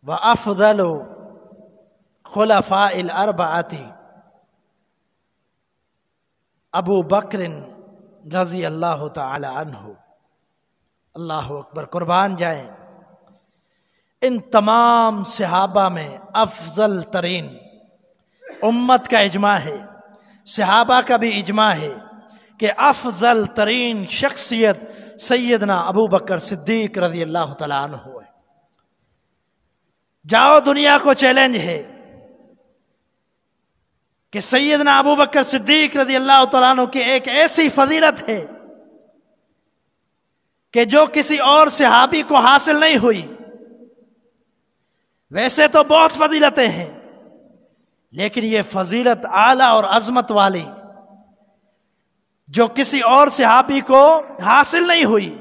وافضل خلفاء الاربعۃ ابو بکر رضی اللہ تعالی عنہ۔ اللہ اکبر، قربان جائیں، ان تمام صحابہ میں افضل ترین، امت کا اجماع ہے، صحابہ کا بھی اجماع ہے کہ افضل ترین شخصیت سیدنا ابو بکر صدیق رضی اللہ تعالیٰ عنہ ہے۔ جاؤ، دنیا کو چیلنج ہے کہ سیدنا ابو بکر صدیق رضی اللہ تعالیٰ عنہ کی ایک ایسی فضیلت ہے کہ جو کسی اور صحابی کو حاصل نہیں ہوئی۔ ویسے تو بہت فضیلتیں ہیں، لیکن یہ فضیلت اعلیٰ اور عظمت والی جو کسی اور صحابی کو حاصل نہیں ہوئی۔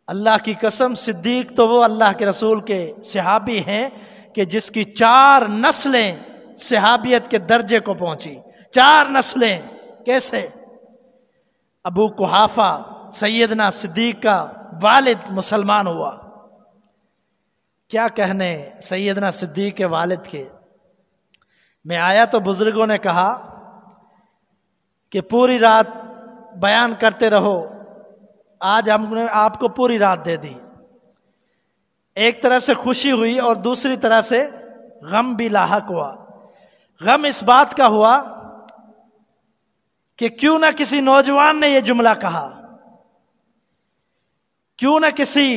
اللہ کی قسم، صدیق تو وہ اللہ کے رسول کے صحابی ہیں کہ جس کی 4 نسلیں صحابیت کے درجے کو پہنچی۔ 4 نسلیں کیسے؟ ابو قحافہ سیدنا صدیق کا والد مسلمان ہوا۔ کیا کہنے سیدنا صدیق کے والد کے؟ میں آیا تو بزرگوں نے کہا کہ پوری رات بیان کرتے رہو، آج ہم نے آپ کو پوری رات دے دی۔ ایک طرح سے خوشی ہوئی اور دوسری طرح سے غم بھی لاحق ہوا۔ غم اس بات کا ہوا کہ کیوں نہ کسی نوجوان نے یہ جملہ کہا، کیوں نہ کسی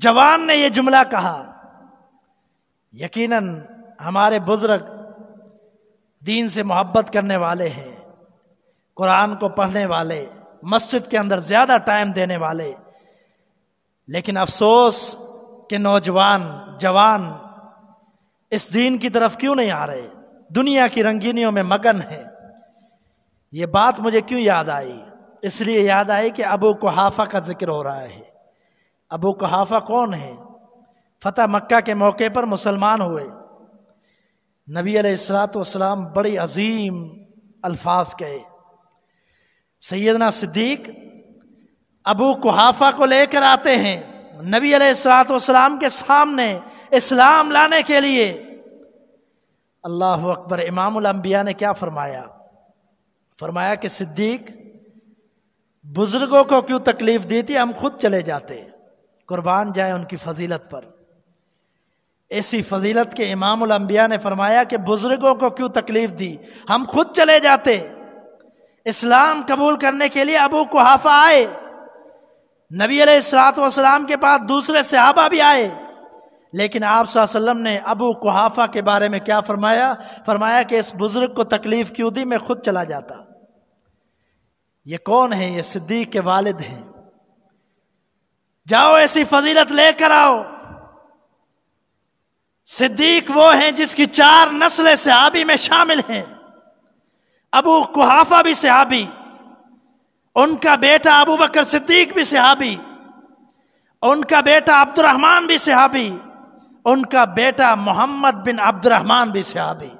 جوان نے یہ جملہ کہا۔ یقیناً ہمارے بزرگ دین سے محبت کرنے والے ہیں، قرآن کو پڑھنے والے، مسجد کے اندر زیادہ ٹائم دینے والے، لیکن افسوس کہ نوجوان جوان اس دین کی طرف کیوں نہیں آ رہے، دنیا کی رنگینیوں میں مگن ہے۔ یہ بات مجھے کیوں یاد آئی؟ اس لیے یاد آئی کہ ابو قحافہ کا ذکر ہو رہا ہے۔ ابو قحافہ کون ہے؟ فتح مکہ کے موقع پر مسلمان ہوئے۔ نبی علیہ الصلوۃ والسلام بڑی عظیم الفاظ کہے۔ سیدنا صدیق ابو قحافہ کو لے کر آتے ہیں نبی علیہ الصلوۃ والسلام کے سامنے اسلام لانے کے لیے۔ اللہ اکبر، امام الانبیاء نے کیا فرمایا؟ فرمایا کہ صدیق بزرگوں کو کیوں تکلیف دی تھی، ہم خود چلے جاتے۔ قربان جائے ان کی فضیلت پر۔ ایسی فضیلت کے امام الانبیاء نے فرمایا کہ بزرگوں کو کیوں تکلیف دی، ہم خود چلے جاتے۔ اسلام قبول کرنے کے لیے ابو قحافہ آئے، نبی علیہ الصلوۃ والسلام کے پاس دوسرے صحابہ بھی آئے، لیکن آپ صلی اللہ علیہ وسلم نے ابو قحافہ کے بارے میں کیا فرمایا؟ فرمایا کہ اس بزرگ کو تکلیف کیوں دی، میں خود چلا جاتا۔ یہ کون ہے؟ یہ صدیق کے والد ہیں۔ جاؤ ایسی فضیلت لے کر آؤ۔ صدیق وہ ہیں جس کی 4 نسلیں صحابی میں شامل ہیں۔ ابو قحافہ بھی صحابی، ان کا بیٹا ابو بکر صدیق بھی صحابی، ان کا بیٹا عبد الرحمن بھی صحابی، ان کا بیٹا محمد بن عبد الرحمن بھی صحابی۔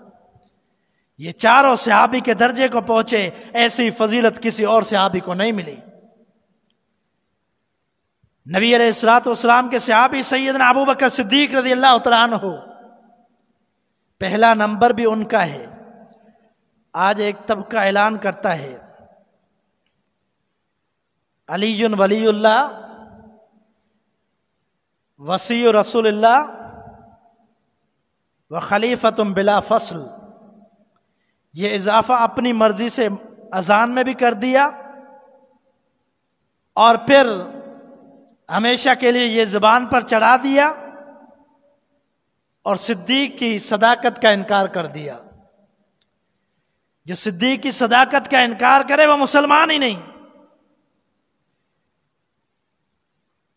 یہ چاروں صحابی کے درجے کو پہنچے۔ ایسی فضیلت کسی اور صحابی کو نہیں ملی۔ نبی علیہ الصلوۃ والسلام کے صحابی سیدنا ابو بکر صدیق رضی اللہ تعالیٰ عنہ، پہلا نمبر بھی ان کا ہے۔ آج ایک طبقہ اعلان کرتا ہے علی ولی اللہ وصی رسول اللہ و خلیفۃ بلا فصل۔ یہ اضافہ اپنی مرضی سے اذان میں بھی کر دیا، اور پھر ہمیشہ کے لیے یہ زبان پر چڑھا دیا، اور صدیق کی صداقت کا انکار کر دیا۔ جو صدیق کی صداقت کا انکار کرے وہ مسلمان ہی نہیں۔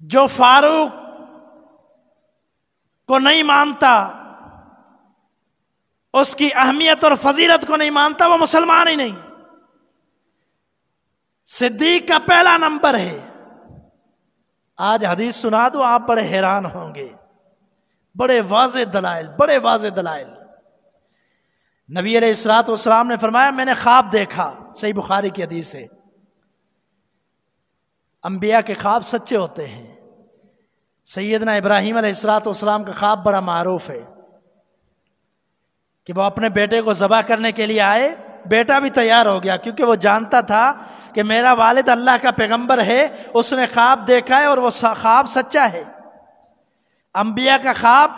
جو فاروق کو نہیں مانتا، اس کی اہمیت اور فضیلت کو نہیں مانتا، وہ مسلمان ہی نہیں۔ صدیق کا پہلا نمبر ہے۔ آج حدیث سنا دو، آپ بڑے حیران ہوں گے۔ بڑے واضح دلائل، بڑے واضح دلائل۔ نبی علیہ الصلوۃ والسلام نے فرمایا میں نے خواب دیکھا، صحیح بخاری کی حدیث ہے۔ انبیاء کے خواب سچے ہوتے ہیں۔ سیدنا ابراہیم علیہ السلام کا خواب بڑا معروف ہے کہ وہ اپنے بیٹے کو ذبح کرنے کے لیے آئے. بیٹا بھی تیار ہو گیا کیونکہ وہ جانتا تھا کہ میرا والد اللہ کا پیغمبر ہے، اس نے خواب دیکھا ہے اور وہ خواب سچا ہے. انبیاء کا خواب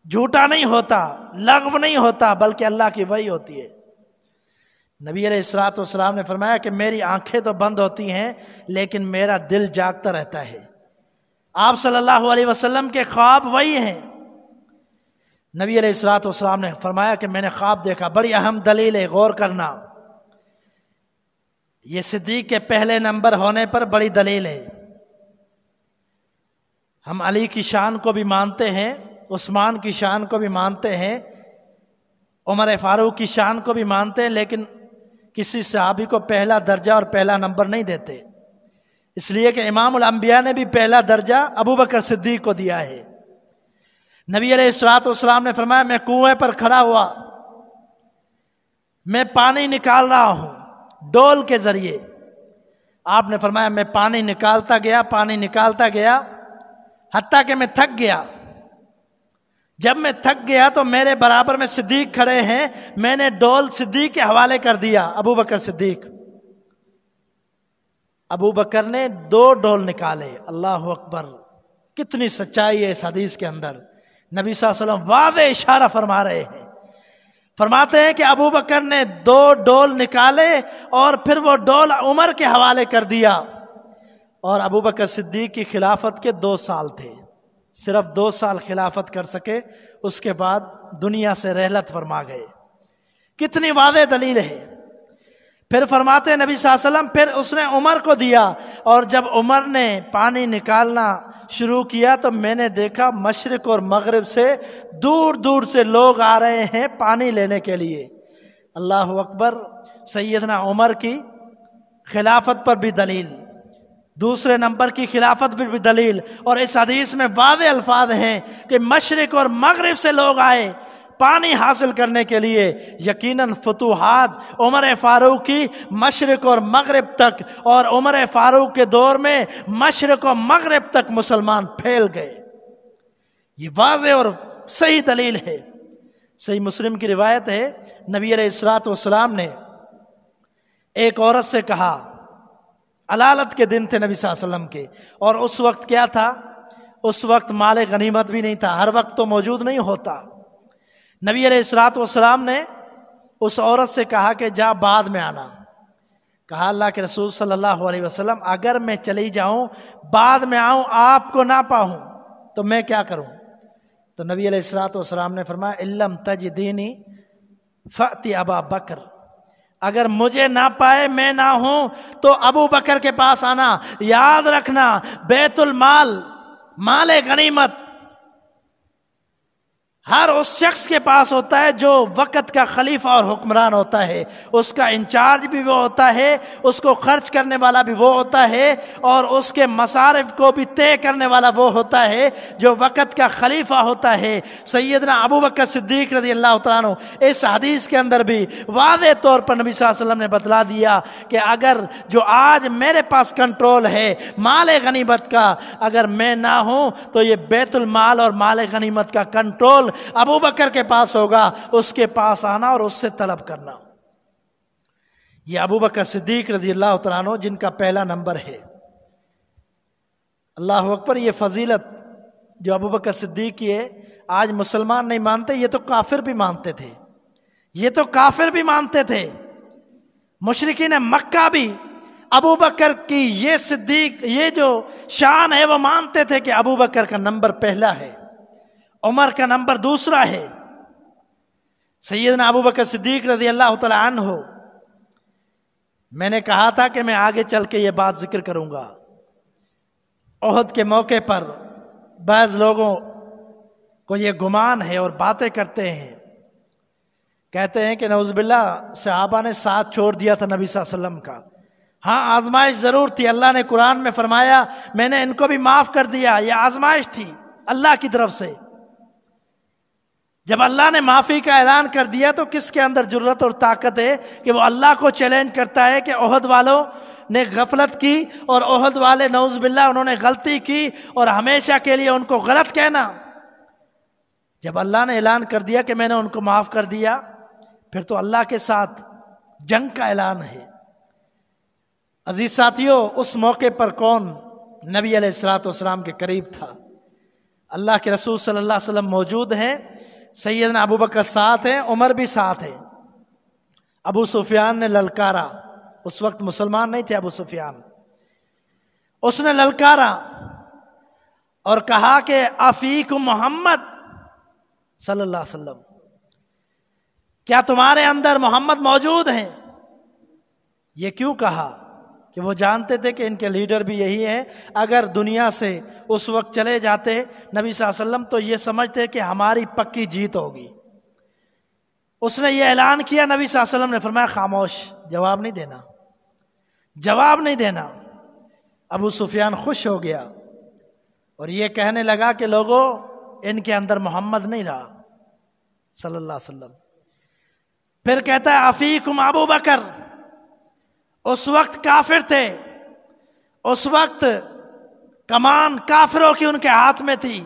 جھوٹا نہیں ہوتا، لغو نہیں ہوتا، بلکہ اللہ کی وحی ہوتی ہے. نبی علیہ السلام نے فرمایا کہ میری آنکھیں تو بند ہوتی ہیں لیکن میرا دل جاگتا رہتا ہے. آپ صلی اللہ علیہ وسلم کے خواب وہی ہیں. نبی علیہ السلام نے فرمایا کہ میں نے خواب دیکھا. بڑی اہم دلیل ہے، غور کرنا. یہ صدیق کے پہلے نمبر ہونے پر بڑی دلیل ہے. ہم علی کی شان کو بھی مانتے ہیں، عثمان کی شان کو بھی مانتے ہیں، عمر فاروق کی شان کو بھی مانتے ہیں، لیکن کسی صحابی کو پہلا درجہ اور پہلا نمبر نہیں دیتے، اس لیے کہ امام الانبیاء نے بھی پہلا درجہ ابو بکر صدیق کو دیا ہے. نبی علیہ السلام نے فرمایا میں کنویں پر کھڑا ہوا، میں پانی نکال رہا ہوں ڈول کے ذریعے. آپ نے فرمایا میں پانی نکالتا گیا حتیٰ کہ میں تھک گیا. جب میں تھک گیا تو میرے برابر میں صدیق کھڑے ہیں، میں نے ڈول صدیق کے حوالے کر دیا. ابو بکر صدیق، ابو بکر نے 2 ڈول نکالے. اللہ اکبر، کتنی سچائی ہے اس حدیث کے اندر. نبی صلی اللہ علیہ وسلم واضح اشارہ فرما رہے ہیں، فرماتے ہیں کہ ابو بکر نے 2 ڈول نکالے اور پھر وہ ڈول عمر کے حوالے کر دیا. اور ابو بکر صدیق کی خلافت کے 2 سال تھے، صرف 2 سال خلافت کر سکے، اس کے بعد دنیا سے رحلت فرما گئے. کتنی واضح دلیل ہے. پھر فرماتے ہیں نبی صلی اللہ علیہ وسلم پھر اس نے عمر کو دیا، اور جب عمر نے پانی نکالنا شروع کیا تو میں نے دیکھا مشرق اور مغرب سے دور دور سے لوگ آ رہے ہیں پانی لینے کے لیے. اللہ اکبر. سیدنا عمر کی خلافت پر بھی دلیل، دوسرے نمبر کی خلافت پر بھی دلیل. اور اس حدیث میں واضح الفاظ ہیں کہ مشرق اور مغرب سے لوگ آئے پانی حاصل کرنے کے لیے. یقیناً فتوحات عمر فاروق کی مشرق اور مغرب تک، اور عمر فاروق کے دور میں مشرق و مغرب تک مسلمان پھیل گئے. یہ واضح اور صحیح دلیل ہے. صحیح مسلم کی روایت ہے، نبی علیہ السلام نے ایک عورت سے کہا، علالت کے دن تھے نبی صلی اللہ علیہ وسلم کے، اور اس وقت کیا تھا، اس وقت مال غنیمت بھی نہیں تھا، ہر وقت تو موجود نہیں ہوتا. نبی علیہ السلام نے اس عورت سے کہا کہ جا بعد میں آنا. کہا اللہ کے رسول صلی اللہ علیہ وسلم اگر میں چلی جاؤں بعد میں آؤں آپ کو نہ پاؤں تو میں کیا کروں؟ تو نبی علیہ السلام نے فرمایا اِلَّمْ تَجِدِينِ فَأْتِ ابا بکر، اگر مجھے نہ پائے میں نہ ہوں تو ابو بکر کے پاس آنا. یاد رکھنا بیت المال، مال غنیمت ہر اس شخص کے پاس ہوتا ہے جو وقت کا خلیفہ اور حکمران ہوتا ہے. اس کا انچارج بھی وہ ہوتا ہے، اس کو خرچ کرنے والا بھی وہ ہوتا ہے، اور اس کے مصارف کو بھی طے کرنے والا وہ ہوتا ہے جو وقت کا خلیفہ ہوتا ہے. سیدنا ابو بکر صدیق رضی اللہ تعالیٰ عنہ اس حدیث کے اندر بھی واضح طور پر نبی صلی اللہ علیہ وسلم نے بتلا دیا کہ اگر جو آج میرے پاس کنٹرول ہے مال غنیمت کا، اگر میں نہ ہوں تو یہ بیت المال اور مال غنیمت کا کنٹرول ابو بکر کے پاس ہوگا. اس کے پاس آنا اور اس سے طلب کرنا. یہ ابو بکر صدیق رضی اللہ تعالیٰ عنہ جن کا پہلا نمبر ہے. اللہ اکبر. یہ فضیلت جو ابو بکر صدیق کی ہے آج مسلمان نہیں مانتے، یہ تو کافر بھی مانتے تھے، یہ تو کافر بھی مانتے تھے. مشرکین مکہ بھی ابو بکر کی یہ صدیق یہ جو شان ہے وہ مانتے تھے کہ ابو بکر کا نمبر پہلا ہے، عمر کا نمبر دوسرا ہے. سیدنا ابو بکر صدیق رضی اللہ تعالی عنہ، میں نے کہا تھا کہ میں آگے چل کے یہ بات ذکر کروں گا. احد کے موقع پر بعض لوگوں کو یہ گمان ہے اور باتیں کرتے ہیں، کہتے ہیں کہ نعوذ باللہ صحابہ نے ساتھ چھوڑ دیا تھا نبی صلی اللہ علیہ وسلم کا. ہاں آزمائش ضرور تھی، اللہ نے قرآن میں فرمایا میں نے ان کو بھی معاف کر دیا. یہ آزمائش تھی اللہ کی طرف سے. جب اللہ نے معافی کا اعلان کر دیا تو کس کے اندر جرت اور طاقت ہے کہ وہ اللہ کو چیلنج کرتا ہے کہ احد والوں نے غفلت کی، اور احد والے نعوذ باللہ انہوں نے غلطی کی، اور ہمیشہ کے لیے ان کو غلط کہنا۔ جب اللہ نے اعلان کر دیا کہ میں نے ان کو معاف کر دیا، پھر تو اللہ کے ساتھ جنگ کا اعلان ہے۔ عزیز ساتھیوں، اس موقع پر کون نبی علیہ الصلوۃ والسلام کے قریب تھا؟ اللہ کے رسول صلی اللہ علیہ وسلم موجود ہیں، سیدنا ابو بکر ساتھ ہیں، عمر بھی ساتھ ہے۔ ابو سفیان نے للکارا، اس وقت مسلمان نہیں تھے ابو سفیان، اس نے للکارا اور کہا کہ افیکم محمد صلی اللہ علیہ وسلم، کیا تمہارے اندر محمد موجود ہیں؟ یہ کیوں کہا؟ کہ وہ جانتے تھے کہ ان کے لیڈر بھی یہی ہے، اگر دنیا سے اس وقت چلے جاتے نبی صلی اللہ علیہ وسلم تو یہ سمجھتے کہ ہماری پکی جیت ہوگی۔ اس نے یہ اعلان کیا، نبی صلی اللہ علیہ وسلم نے فرمایا خاموش، جواب نہیں دینا، جواب نہیں دینا۔ ابو سفیان خوش ہو گیا اور یہ کہنے لگا کہ لوگوں، ان کے اندر محمد نہیں رہا صلی اللہ علیہ وسلم۔ پھر کہتا ہے افیکم ابو بکر، اس وقت کافر تھے، اس وقت کمان کافروں کی ان کے ہاتھ میں تھی،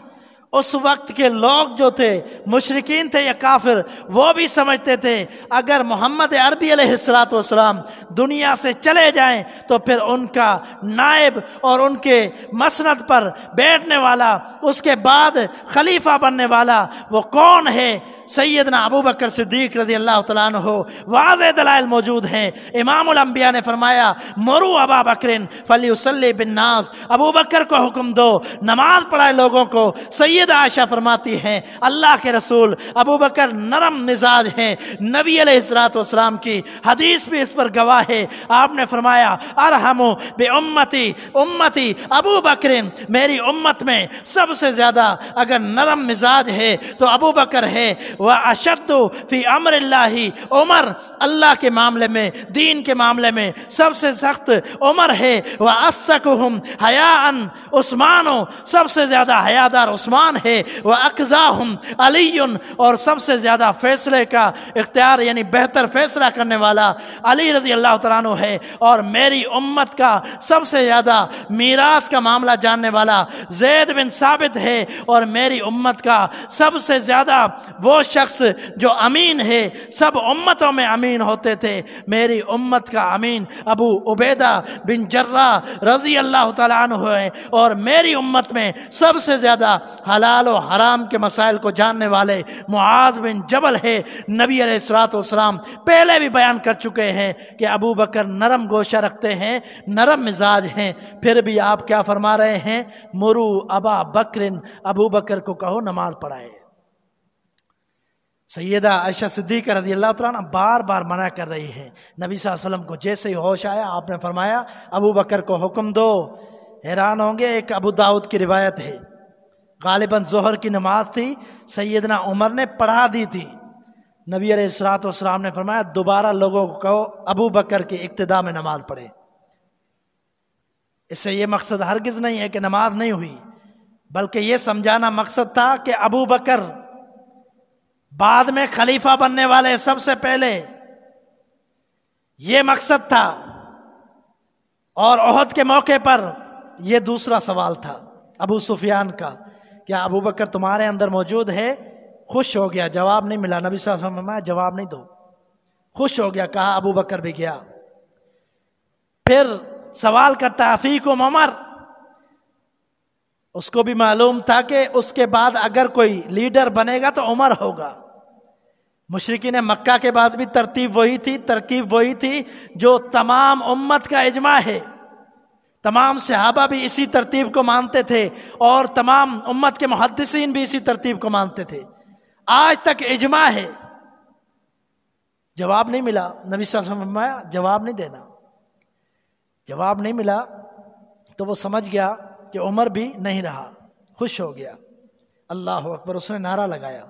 اس وقت کے لوگ جو تھے مشرکین تھے یا کافر، وہ بھی سمجھتے تھے اگر محمد عربی علیہ السلام دنیا سے چلے جائیں تو پھر ان کا نائب اور ان کے مسند پر بیٹھنے والا، اس کے بعد خلیفہ بننے والا وہ کون ہے؟ سیدنا ابو بکر صدیق رضی اللہ تعالیٰ عنہ۔ واضح دلائل موجود ہیں۔ امام الانبیاء نے فرمایا مرو ابا بکر فلیصلی بالناس، ابو بکر کو حکم دو نماز پڑھائے لوگوں کو۔ سیدہ عائشہ فرماتی ہیں اللہ کے رسول ابو بکر نرم مزاج ہیں، نبی علیہ السلام کی حدیث بھی اس پر گواہ ہے۔ آپ نے فرمایا ارحم بامتی امتی ابو بکر، میری امت میں سب سے زیادہ اگر نرم مزاج ہے تو ابو بکر ہے۔ واشد فی امر اللہ عمر، اللہ کے معاملے میں، دین کے معاملے میں سب سے سخت عمر ہے۔ واسکہم حیاء عثمان، سب سے زیادہ حیادار عثمان ہے۔ واقضاہم علی، اور سب سے زیادہ فیصلے کا اختیار یعنی بہتر فیصلہ کرنے والا علی رضی اللہ تعالیٰ عنہ ہے۔ اور میری امت کا سب سے زیادہ میراث کا معاملہ جاننے والا زید بن ثابت ہے۔ اور میری امت کا سب سے زیادہ وہ شخص جو امین ہے، سب امتوں میں امین ہوتے تھے، میری امت کا امین ابو عبیدہ بن جراح رضی اللہ تعالیٰ عنہ ہے۔ اور میری امت میں سب سے زیادہ حلال و حرام کے مسائل کو جاننے والے معاذ بن جبل ہے۔ نبی علیہ الصلوۃ والسلام پہلے بھی بیان کر چکے ہیں کہ ابو بکر نرم گوشہ رکھتے ہیں، نرم مزاج ہیں، پھر بھی آپ کیا فرما رہے ہیں؟ مرو ابا بکر، ابو بکر کو کہو نماز پڑھائے۔ سیدہ عائشہ صدیقہ رضی اللہ تعالیٰ عنہ بار بار منع کر رہی ہے۔ نبی صلی اللہ علیہ وسلم کو جیسے ہی ہوش آیا آپ نے فرمایا ابو بکر کو حکم دو۔ حیران ہوں گے، ایک ابو داؤد کی روایت ہے، غالباً ظہر کی نماز تھی، سیدنا عمر نے پڑھا دی تھی، نبی علیہ الصلوۃ والسلام نے فرمایا دوبارہ لوگوں کو کہو ابو بکر کی اقتداء میں نماز پڑھے۔ اس سے یہ مقصد ہرگز نہیں ہے کہ نماز نہیں ہوئی، بلکہ یہ سمجھانا مقصد تھا کہ ابو بکر بعد میں خلیفہ بننے والے سب سے پہلے، یہ مقصد تھا۔ اور احد کے موقع پر یہ دوسرا سوال تھا ابو سفیان کا، کیا ابو بکر تمہارے اندر موجود ہے؟ خوش ہو گیا، جواب نہیں ملا، نبی صلی اللہ علیہ وسلم نے جواب نہیں دو، خوش ہو گیا، کہا ابو بکر بھی گیا۔ پھر سوال کرتا افیکم عمر، اس کو بھی معلوم تھا کہ اس کے بعد اگر کوئی لیڈر بنے گا تو عمر ہوگا۔ مشرکین مکہ کے بعد بھی ترتیب وہی تھی، ترکیب وہی تھی جو تمام امت کا اجماع ہے، تمام صحابہ بھی اسی ترتیب کو مانتے تھے اور تمام امت کے محدثین بھی اسی ترتیب کو مانتے تھے، آج تک اجماع ہے۔ جواب نہیں ملا، نبی صلی اللہ علیہ وسلم نے جواب نہیں دینا، جواب نہیں ملا تو وہ سمجھ گیا کہ عمر بھی نہیں رہا، خوش ہو گیا۔ اللہ اکبر، اس نے نعرہ لگایا،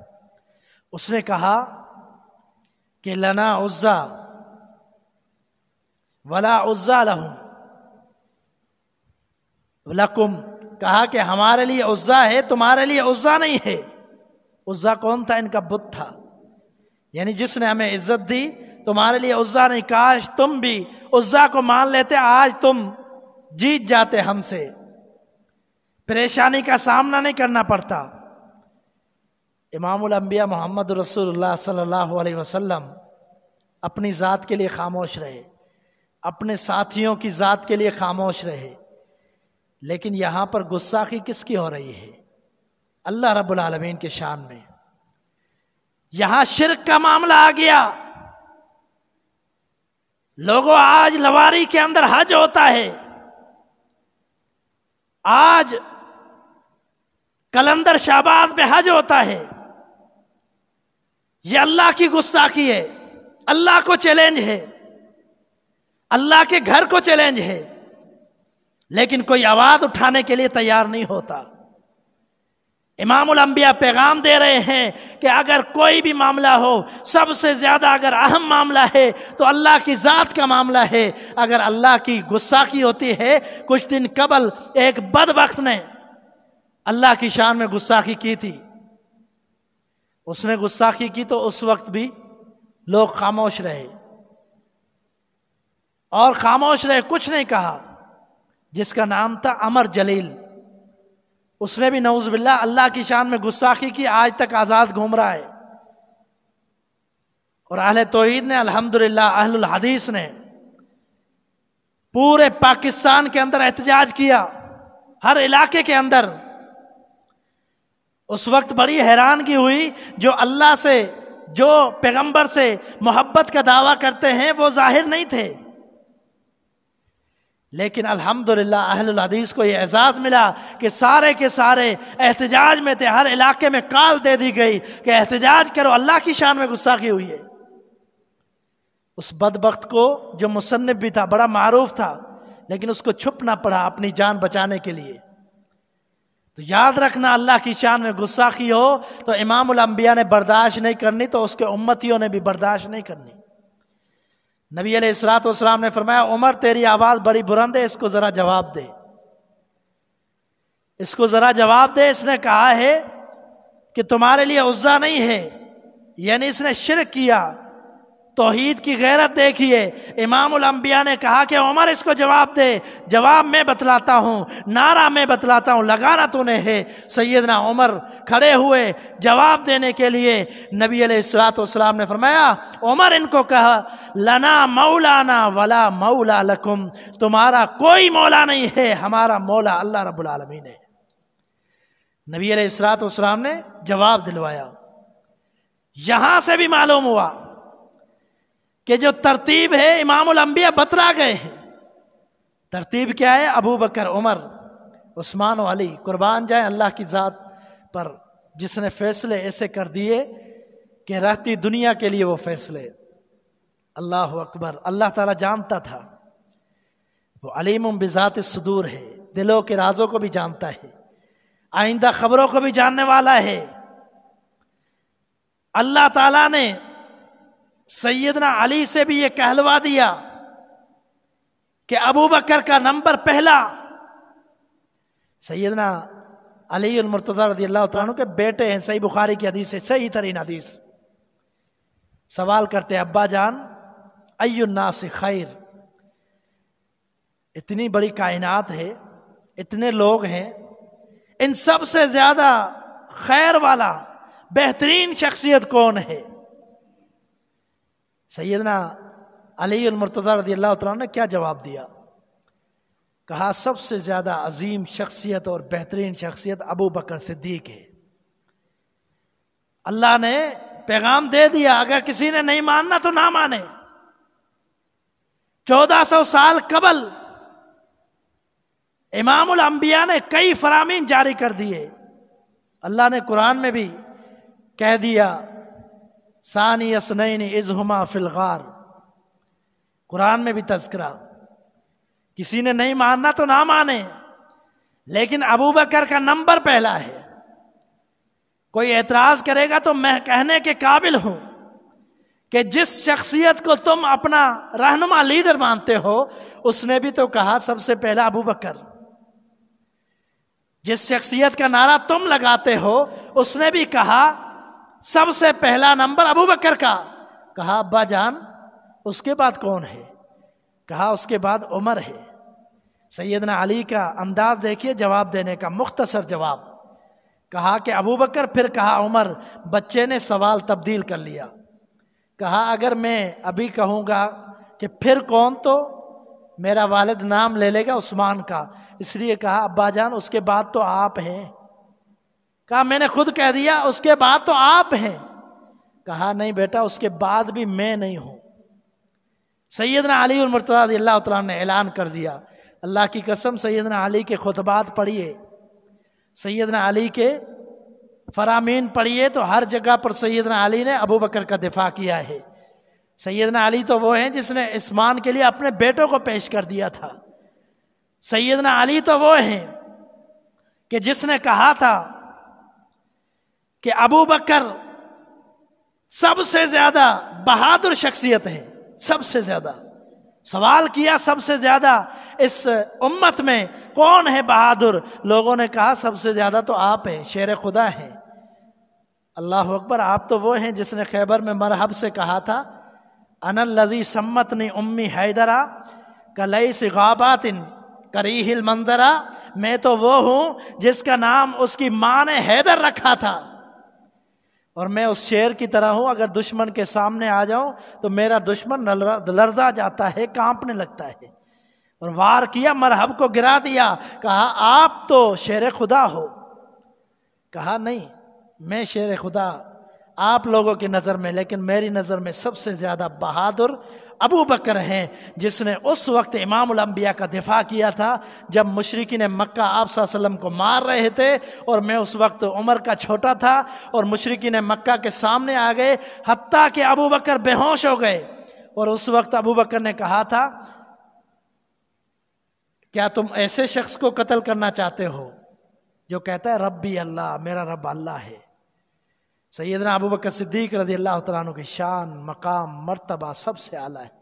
اس نے کہا کہ لنا عزا ولا عزا لہم لکم، کہا کہ ہمارے لیے عزا ہے، تمہارے لیے عزا نہیں ہے۔ عزا کون تھا؟ ان کا بت تھا، یعنی جس نے ہمیں عزت دی تمہارے لیے عزا نہیں، کاش تم بھی عزا کو مان لیتے، آج تم جیت جاتے ہم سے، پریشانی کا سامنا نہیں کرنا پڑتا۔ امام الانبیاء محمد رسول اللہ صلی اللہ علیہ وسلم اپنی ذات کے لیے خاموش رہے، اپنے ساتھیوں کی ذات کے لیے خاموش رہے، لیکن یہاں پر گستاخی کس کی ہو رہی ہے؟ اللہ رب العالمین کے شان میں۔ یہاں شرک کا معاملہ آ گیا۔ لوگوں، آج لواری کے اندر حج ہوتا ہے، آج کلندر شعبان میں حج ہوتا ہے، یہ اللہ کی گستاخی ہے، اللہ کو چیلنج ہے، اللہ کے گھر کو چیلنج ہے، لیکن کوئی آواز اٹھانے کے لیے تیار نہیں ہوتا۔ امام الانبیاء پیغام دے رہے ہیں کہ اگر کوئی بھی معاملہ ہو، سب سے زیادہ اگر اہم معاملہ ہے تو اللہ کی ذات کا معاملہ ہے۔ اگر اللہ کی گستاخی ہوتی ہے، کچھ دن قبل ایک بدبخت نے اللہ کی شان میں گستاخی کی تھی، اس نے گستاخی کی تو اس وقت بھی لوگ خاموش رہے، اور خاموش رہے، کچھ نہیں کہا، جس کا نام تھا عمر جلیل۔ اس نے بھی نعوذ باللہ اللہ کی شان میں گستاخی کی، آج تک آزاد گھوم رہا ہے۔ اور اہل توحید نے، الحمدللہ اہل الحدیث نے پورے پاکستان کے اندر احتجاج کیا، ہر علاقے کے اندر۔ اس وقت بڑی حیرانگی ہوئی، جو اللہ سے، جو پیغمبر سے محبت کا دعویٰ کرتے ہیں وہ ظاہر نہیں تھے، لیکن الحمدللہ اہل الحدیث کو یہ اعزاز ملا کہ سارے کے سارے احتجاج میں تھے، ہر علاقے میں کال دے دی گئی کہ احتجاج کرو، اللہ کی شان میں گستاخی ہوئی ہے۔ اس بدبخت کو، جو مصنف بھی تھا، بڑا معروف تھا، لیکن اس کو چھپنا پڑا اپنی جان بچانے کے لیے۔ تو یاد رکھنا، اللہ کی شان میں گستاخی ہو تو امام الانبیاء نے برداشت نہیں کرنی، تو اس کے امتیوں نے بھی برداشت نہیں کرنی۔ نبی علیہ الصلوۃ والسلام نے فرمایا، عمر تیری آواز بڑی بلند ہے، اس کو ذرا جواب دے، اس کو ذرا جواب دے۔ اس نے کہا ہے کہ تمہارے لیے عزا نہیں ہے، یعنی اس نے شرک کیا، توحید کی غیرت دیکھیے۔ امام الانبیاء نے کہا کہ عمر اس کو جواب دے۔ جواب میں بتلاتا ہوں، نعرہ میں بتلاتا ہوں، لگانا تو نے ہے۔ سیدنا عمر کھڑے ہوئے جواب دینے کے لیے۔ نبی علیہ الصلوۃ والسلام نے فرمایا، عمر ان کو کہا، لنا مولانا ولا مولا لکم، تمہارا کوئی مولا نہیں ہے، ہمارا مولا اللہ رب العالمین ہے۔ نبی علیہ الصلوۃ والسلام نے جواب دلوایا۔ یہاں سے بھی معلوم ہوا کہ جو ترتیب ہے امام الانبیاء بتلا گئے ہیں۔ ترتیب کیا ہے؟ ابو بکر، عمر، عثمان و علی، قربان جائیں اللہ کی ذات پر، جس نے فیصلے ایسے کر دیے کہ رہتی دنیا کے لیے وہ فیصلے۔ اللہ اکبر! اللہ تعالیٰ جانتا تھا، وہ علیم بذات الصدور ہے، دلوں کے رازوں کو بھی جانتا ہے، آئندہ خبروں کو بھی جاننے والا ہے۔ اللہ تعالیٰ نے سیدنا علی سے بھی یہ کہلوا دیا کہ ابو بکر کا نمبر پہلا۔ سیدنا علی المرتضی رضی اللہ تعالیٰ عنہ کے بیٹے ہیں، صحیح بخاری کی حدیث ہے، صحیح ترین حدیث۔ سوال کرتے ہیں، ابا جان ای الناس خیر، اتنی بڑی کائنات ہے، اتنے لوگ ہیں، ان سب سے زیادہ خیر والا بہترین شخصیت کون ہے؟ سیدنا علی المرتضی رضی اللہ تعالیٰ نے کیا جواب دیا؟ کہا سب سے زیادہ عظیم شخصیت اور بہترین شخصیت ابو بکر صدیق ہے۔ اللہ نے پیغام دے دیا، اگر کسی نے نہیں ماننا تو نہ مانے۔ 1400 سال قبل امام الانبیاء نے کئی فرامین جاری کر دیے۔ اللہ نے قرآن میں بھی کہہ دیا، ثانی اثنین اذ ہما فی الغار، قرآن میں بھی تذکرہ۔ کسی نے نہیں ماننا تو نہ مانے، لیکن ابو بکر کا نمبر پہلا ہے۔ کوئی اعتراض کرے گا تو میں کہنے کے قابل ہوں کہ جس شخصیت کو تم اپنا رہنما لیڈر مانتے ہو، اس نے بھی تو کہا سب سے پہلا ابو بکر۔ جس شخصیت کا نعرہ تم لگاتے ہو، اس نے بھی کہا سب سے پہلا نمبر ابو بکر کا۔ کہا ابا جان اس کے بعد کون ہے؟ کہا اس کے بعد عمر ہے۔ سیدنا علی کا انداز دیکھیے جواب دینے کا، مختصر جواب۔ کہا کہ ابو بکر، پھر کہا عمر۔ بچے نے سوال تبدیل کر لیا، کہا اگر میں ابھی کہوں گا کہ پھر کون، تو میرا والد نام لے لے گا عثمان کا، اس لیے کہا ابا جان اس کے بعد تو آپ ہیں۔ کہا میں نے خود کہہ دیا اس کے بعد تو آپ ہیں۔ کہا نہیں بیٹا، اس کے بعد بھی میں نہیں ہوں۔ سیدنا علی المرتضیٰ رضی اللہ تعالیٰ نے اعلان کر دیا۔ اللہ کی قسم سیدنا علی کے خطبات پڑھیے، سیدنا علی کے فرامین پڑھیے، تو ہر جگہ پر سیدنا علی نے ابو بکر کا دفاع کیا ہے۔ سیدنا علی تو وہ ہیں جس نے عثمان کے لیے اپنے بیٹوں کو پیش کر دیا تھا۔ سیدنا علی تو وہ ہیں کہ جس نے کہا تھا کہ ابو بکر سب سے زیادہ بہادر شخصیت ہے، سب سے زیادہ۔ سوال کیا سب سے زیادہ اس امت میں کون ہے بہادر؟ لوگوں نے کہا سب سے زیادہ تو آپ ہیں، شیر خدا ہیں۔ اللہ اکبر، آپ تو وہ ہیں جس نے خیبر میں مرحب سے کہا تھا انا الذی سمتنی امی حیدرا کلیس غابات کریہ المنظرا، میں تو وہ ہوں جس کا نام اس کی ماں نے حیدر رکھا تھا، اور میں اس شیر کی طرح ہوں، اگر دشمن کے سامنے آ جاؤں تو میرا دشمن لرزا جاتا ہے، کانپنے لگتا ہے، اور وار کیا، مرحب کو گرا دیا۔ کہا آپ تو شیر خدا ہو۔ کہا نہیں، میں شیر خدا آپ لوگوں کی نظر میں، لیکن میری نظر میں سب سے زیادہ بہادر ابو بکر ہیں، جس نے اس وقت امام الانبیاء کا دفاع کیا تھا جب مشرکین مکہ آپ صلی اللہ علیہ وسلم کو مار رہے تھے، اور میں اس وقت عمر کا چھوٹا تھا، اور مشرکین مکہ کے سامنے آ گئے، حتیٰ کہ ابو بکر بے ہوش ہو گئے، اور اس وقت ابو بکر نے کہا تھا کیا تم ایسے شخص کو قتل کرنا چاہتے ہو جو کہتا ہے ربی اللہ، میرا رب اللہ ہے؟ سیدنا ابو بکر صدیق رضی اللہ تعالیٰ عنہ کی شان، مقام، مرتبہ سب سے اعلیٰ ہے۔